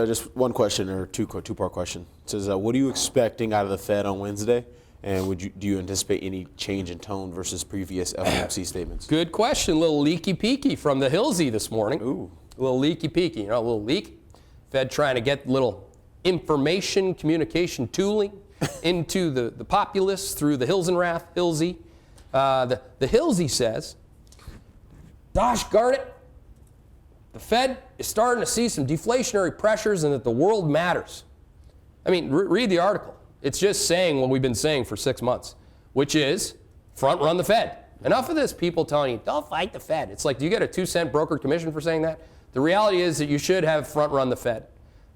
just one question or two-part question. It says, what are you expecting out of the Fed on Wednesday? And do you anticipate any change in tone versus previous FOMC statements? Good question. A little leaky-peaky from the Hilsey this morning. Ooh. A little leaky-peaky. You know, a little leak. Fed trying to get a little information communication tooling into the populace through the Hilsenrath, Hilsey. The Hilsey says, gosh darn it, the Fed is starting to see some deflationary pressures and that the world matters. I mean, read the article. It's just saying what we've been saying for 6 months, which is front run the Fed. Enough of this people telling you, don't fight the Fed. It's like, do you get a 2-cent broker commission for saying that? The reality is that you should have front run the Fed.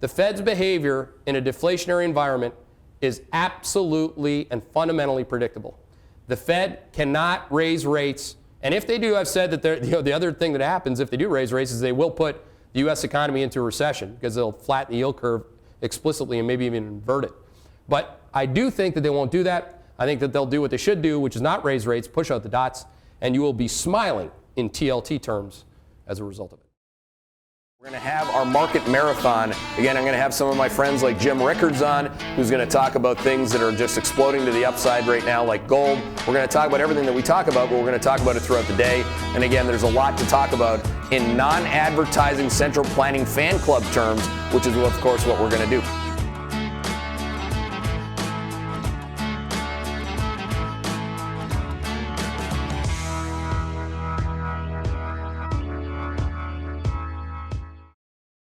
The Fed's behavior in a deflationary environment is absolutely and fundamentally predictable. The Fed cannot raise rates. And if they do, I've said that the other thing that happens if they do raise rates is they will put the U.S. economy into a recession because they'll flatten the yield curve explicitly and maybe even invert it. But I do think that they won't do that. I think that they'll do what they should do, which is not raise rates, push out the dots, and you will be smiling in TLT terms as a result of it. We're going to have our market marathon. Again, I'm going to have some of my friends like Jim Rickards on, who's going to talk about things that are just exploding to the upside right now, like gold. We're going to talk about everything that we talk about, but we're going to talk about it throughout the day. And again, there's a lot to talk about in non-advertising central planning fan club terms, which is, of course, what we're going to do.